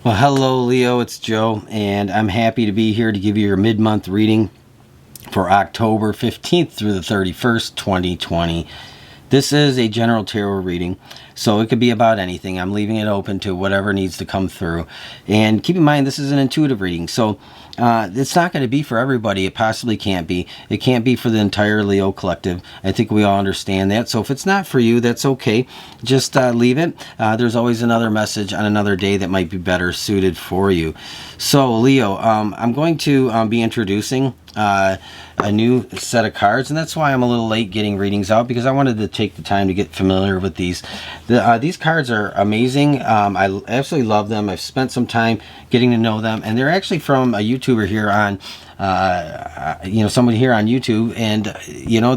Well, hello, Leo. It's Joe, and I'm happy to be here to give you your mid-month reading for October 15th through the 31st, 2020. This is a general tarot reading, so it could be about anything. I'm leaving it open to whatever needs to come through. And keep in mind, this is an intuitive reading, so it's not going to be for everybody. It possibly can't be. It can't be for the entire Leo collective. I think we all understand that. So if it's not for you, that's okay. Just leave it. There's always another message on another day that might be better suited for you. So Leo, I'm going to be introducing a new set of cards, and that's why I'm a little late getting readings out, because I wanted to take the time to get familiar with these. These cards are amazing. I absolutely love them. I've spent some time getting to know them, and they're actually from a YouTuber here on somebody here on YouTube, and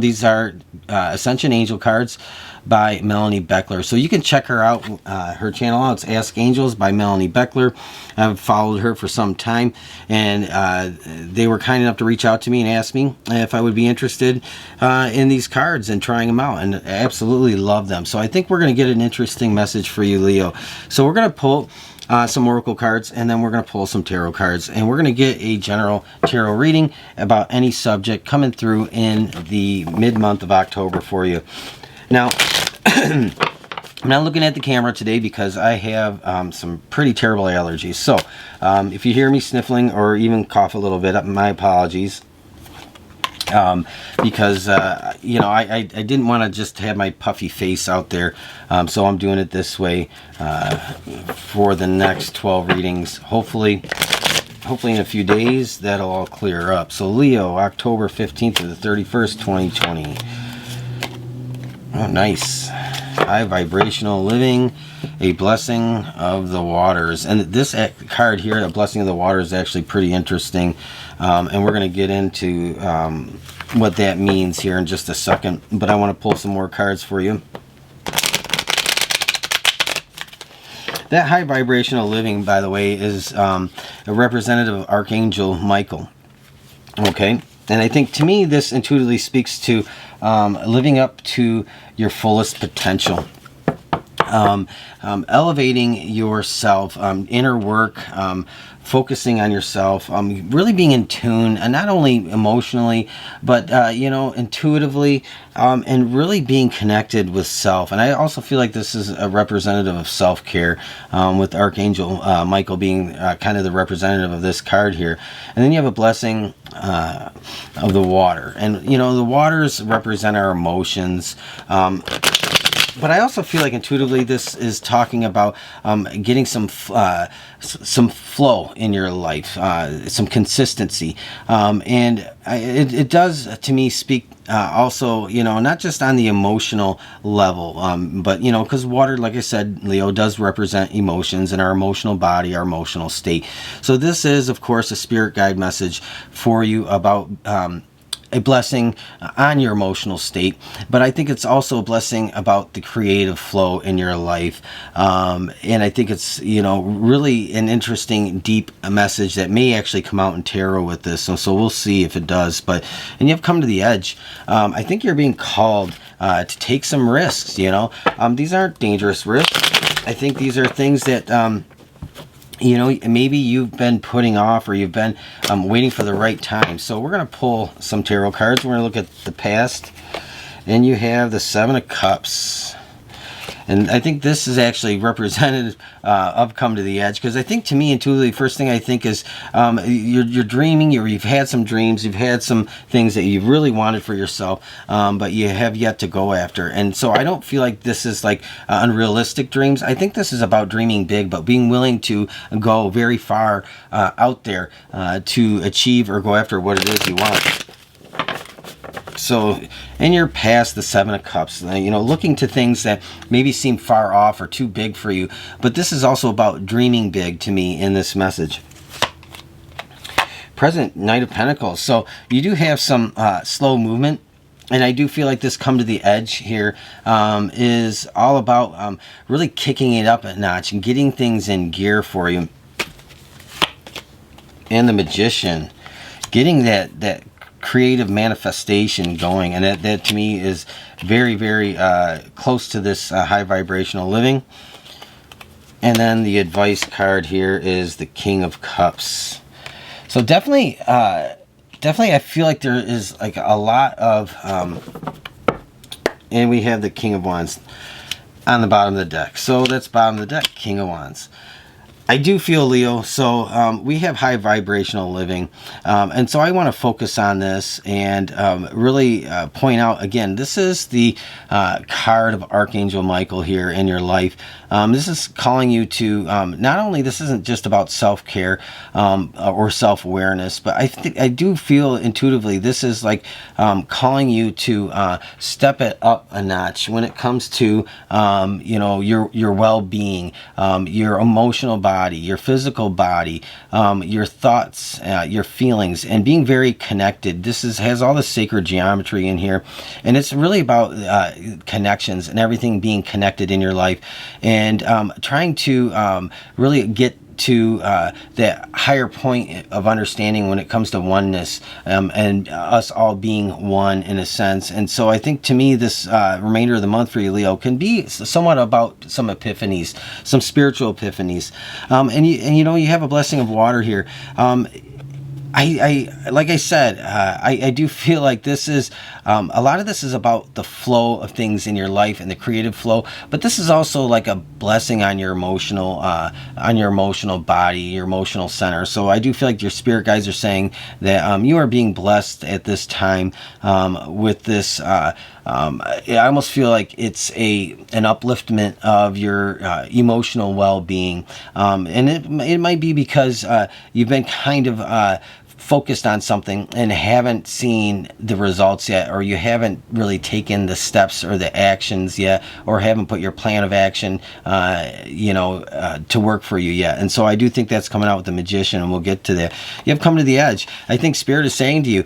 these are Ascension Angel cards by Melanie Beckler. So you can check her out, her channel out. It's Ask Angels by Melanie Beckler. I've followed her for some time, and they were kind enough to reach out to me and ask me if I would be interested in these cards and trying them out, and I absolutely love them. So I think we're going to get an interesting message for you, Leo. So we're going to pull some oracle cards, and then we're going to pull some tarot cards, and we're going to get a general tarot reading about any subject coming through in the mid-month of October for you. Now, I'm not looking at the camera today because I have some pretty terrible allergies. So, if you hear me sniffling or even cough a little bit, my apologies. Because, I didn't want to just have my puffy face out there. So I'm doing it this way for the next 12 readings. Hopefully in a few days, that'll all clear up. So, Leo, October 15th to the 31st, 2020. Oh, nice. High vibrational living, a blessing of the waters. And this card here, a blessing of the waters, is actually pretty interesting. And we're going to get into what that means here in just a second. But I want to pull some more cards for you. That high vibrational living, by the way, is a representative of Archangel Michael. Okay? And I think, to me, this intuitively speaks to living up to your fullest potential. Elevating yourself, inner work, focusing on yourself, really being in tune, and not only emotionally, but intuitively, and really being connected with self. And I also feel like this is a representative of self-care, with Archangel Michael being kind of the representative of this card here. And then you have a blessing of the water, and the waters represent our emotions. But I also feel like intuitively this is talking about getting some flow in your life, some consistency, and it does, to me, speak also, not just on the emotional level, but because water, like I said, Leo, does represent emotions and our emotional body, our emotional state. So this is, of course, a spirit guide message for you about a blessing on your emotional state, but I think it's also a blessing about the creative flow in your life, and I think it's really an interesting, deep message that may actually come out in tarot with this. So we'll see if it does. And you have come to the edge. I think you're being called to take some risks. These aren't dangerous risks. I think these are things that maybe you've been putting off, or you've been waiting for the right time. So we're going to pull some tarot cards. We're going to look at the past. And you have the Seven of Cups. And I think this is actually representative of come to the edge, because I think, to me, intuitively, first thing I think is you're dreaming, you've had some dreams, you've had some things that you really wanted for yourself, but you have yet to go after. And so I don't feel like this is like unrealistic dreams. I think this is about dreaming big, but being willing to go very far out there to achieve or go after what it is you want. So in your past, the Seven of Cups, looking to things that maybe seem far off or too big for you. But this is also about dreaming big, to me, in this message. Present, Knight of Pentacles. So you do have some slow movement. And I do feel like this come to the edge here is all about really kicking it up a notch and getting things in gear for you. And the Magician. Getting that creative manifestation going, and that to me is very, very close to this high vibrational living. And then the advice card here is the King of Cups. So definitely, definitely I feel like there is like a lot of, and we have the King of Wands on the bottom of the deck. So that's bottom of the deck, King of Wands. I do feel, Leo, so we have high vibrational living, and so I want to focus on this and really point out, again, this is the card of Archangel Michael here in your life. This is calling you to, not only, this isn't just about self-care or self-awareness, but I do feel intuitively this is like calling you to step it up a notch when it comes to, you know, your well-being, your emotional body, your physical body, your thoughts, your feelings, and being very connected. This has all the sacred geometry in here, and it's really about connections and everything being connected in your life, and trying to really get to that higher point of understanding when it comes to oneness, and us all being one in a sense. And so I think, to me, this remainder of the month for you, Leo, can be somewhat about some epiphanies, some spiritual epiphanies, and you know, you have a blessing of water here. I like I said, I do feel like this is a lot of this is about the flow of things in your life and the creative flow, but this is also like a blessing on your emotional body, your emotional center. So I do feel like your spirit guides are saying that you are being blessed at this time with this. I almost feel like it's an upliftment of your emotional well-being, and it might be because you've been kind of focused on something and haven't seen the results yet, or you haven't really taken the steps or the actions yet, or haven't put your plan of action to work for you yet. And so I do think that's coming out with the Magician, and we'll get to that. You have come to the edge. I think Spirit is saying to you,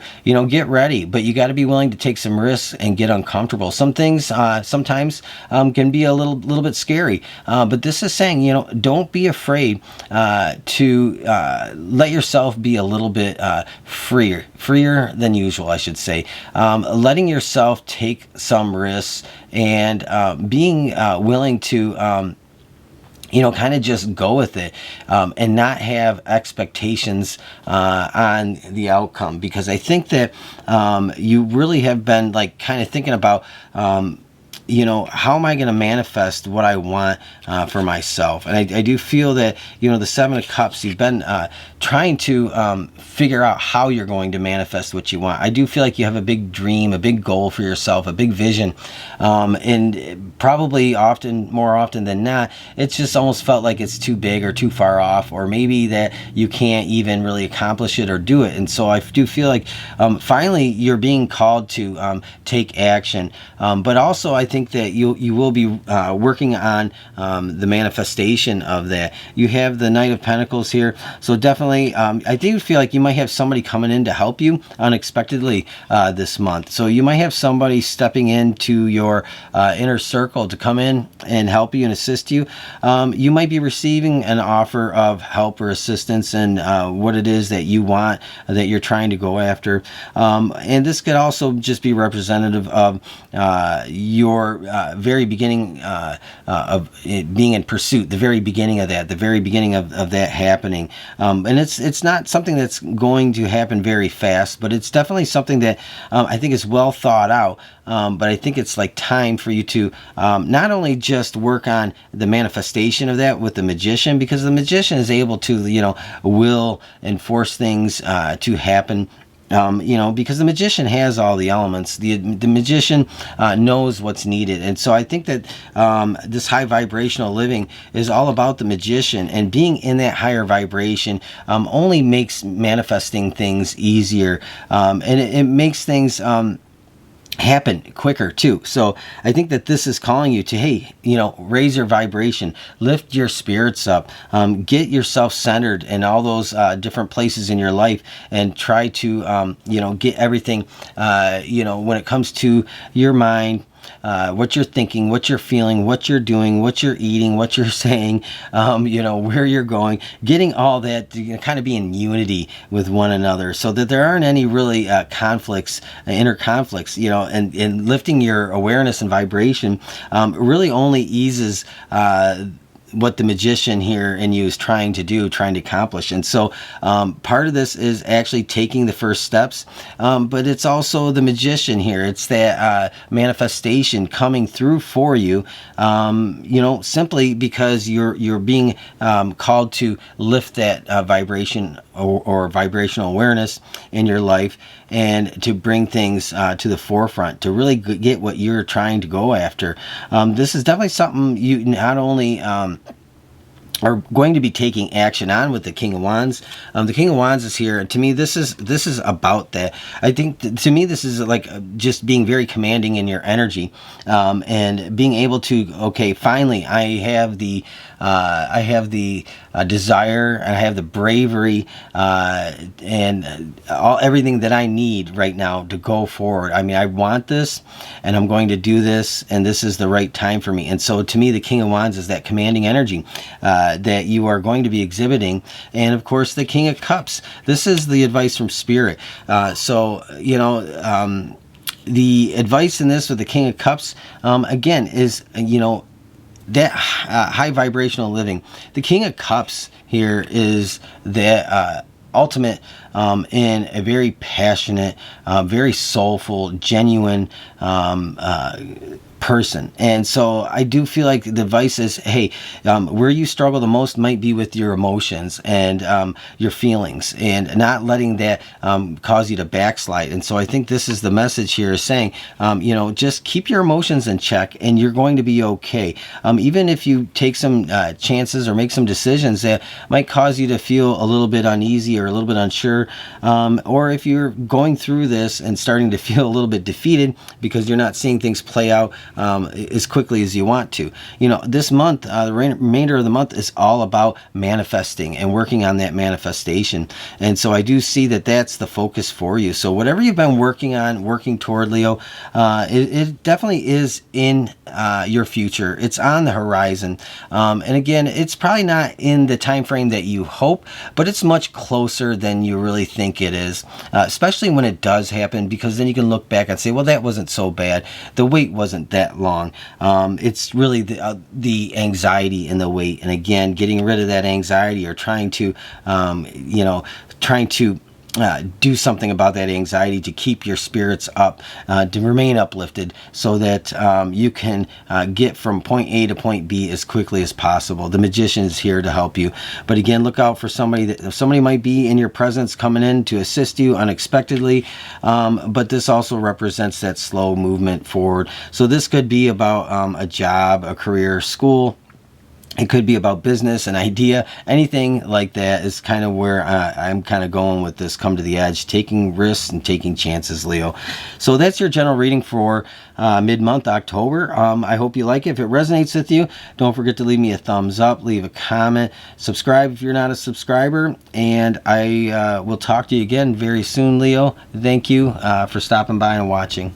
get ready, but you got to be willing to take some risks and get uncomfortable. Some things sometimes can be a little bit scary, but this is saying, don't be afraid to let yourself be a little bit freer than usual, I should say. Letting yourself take some risks, and being willing to kind of just go with it, and not have expectations on the outcome, because I think that you really have been like kind of thinking about how am I going to manifest what I want for myself? And I do feel that, the Seven of Cups, you've been trying to figure out how you're going to manifest what you want. I do feel like you have a big dream, a big goal for yourself, a big vision. And probably more often than not, it's just almost felt like it's too big or too far off, or maybe that you can't even really accomplish it or do it. And so I do feel like finally you're being called to take action. But also I think that you will be working on the manifestation of that. You have the Knight of Pentacles here, so definitely I do feel like you might have somebody coming in to help you unexpectedly this month. So you might have somebody stepping into your inner circle to come in and help you and assist you. You might be receiving an offer of help or assistance in what it is that you want, that you're trying to go after. And this could also just be representative of your very beginning of it being in pursuit, the very beginning of that, the very beginning of that happening. And it's not something that's going to happen very fast, but it's definitely something that I think is well thought out. But I think it's like time for you to not only just work on the manifestation of that with the Magician, because the Magician is able to, will and force things to happen. Because the Magician has all the elements. The Magician knows what's needed. And so I think that this high vibrational living is all about the Magician, and being in that higher vibration only makes manifesting things easier, and it makes things happen quicker too. So I think that this is calling you to, hey, raise your vibration, lift your spirits up, get yourself centered in all those different places in your life, and try to get everything when it comes to your mind, what you're thinking, what you're feeling, what you're doing, what you're eating, what you're saying, where you're going, getting all that to kind of be in unity with one another, so that there aren't any really conflicts, inner conflicts, and lifting your awareness and vibration really only eases what the magician here in you is trying to do, trying to accomplish. And so part of this is actually taking the first steps, but it's also the magician here. It's that manifestation coming through for you, simply because you're being called to lift that vibration or vibrational awareness in your life, and to bring things to the forefront, to really get what you're trying to go after. This is definitely something you not only are going to be taking action on with the King of Wands. The King of Wands is here. To me, this is about that. I think to me, this is like just being very commanding in your energy, and being able to, okay, finally, I have the desire, and I have the bravery, and everything that I need right now to go forward. I mean, I want this, and I'm going to do this, and this is the right time for me. And so to me, the King of Wands is that commanding energy that you are going to be exhibiting. And of course, the King of Cups. This is the advice from Spirit. The advice in this with the King of Cups, again, is, that high vibrational living. The King of Cups here is that ultimate in a very passionate, very soulful, genuine person. And so I do feel like the advice is, hey, where you struggle the most might be with your emotions and your feelings, and not letting that cause you to backslide. And so I think this is the message here, is saying, just keep your emotions in check, and you're going to be okay. Even if you take some chances or make some decisions that might cause you to feel a little bit uneasy or a little bit unsure, or if you're going through this and starting to feel a little bit defeated because you're not seeing things play out as quickly as you want to. This month, the remainder of the month is all about manifesting and working on that manifestation. And so I do see that that's the focus for you. So whatever you've been working toward, Leo, it definitely is in your future. It's on the horizon. And again, it's probably not in the time frame that you hope, but it's much closer than you really think it is, especially when it does happen, because then you can look back and say, well, that wasn't so bad. The wait wasn't that long. It's really the anxiety in the wait. And again, getting rid of that anxiety, or trying to do something about that anxiety to keep your spirits up, to remain uplifted, so that you can get from point A to point B as quickly as possible. The Magician is here to help you. But again, look out for somebody might be in your presence, coming in to assist you unexpectedly. But this also represents that slow movement forward. So this could be about a job, a career, school. It could be about business, an idea, anything like that is kind of where I'm kind of going with this. Come to the edge, taking risks and taking chances, Leo. So that's your general reading for mid-month October. I hope you like it. If it resonates with you, don't forget to leave me a thumbs up, leave a comment, subscribe if you're not a subscriber, and I will talk to you again very soon, Leo. Thank you for stopping by and watching.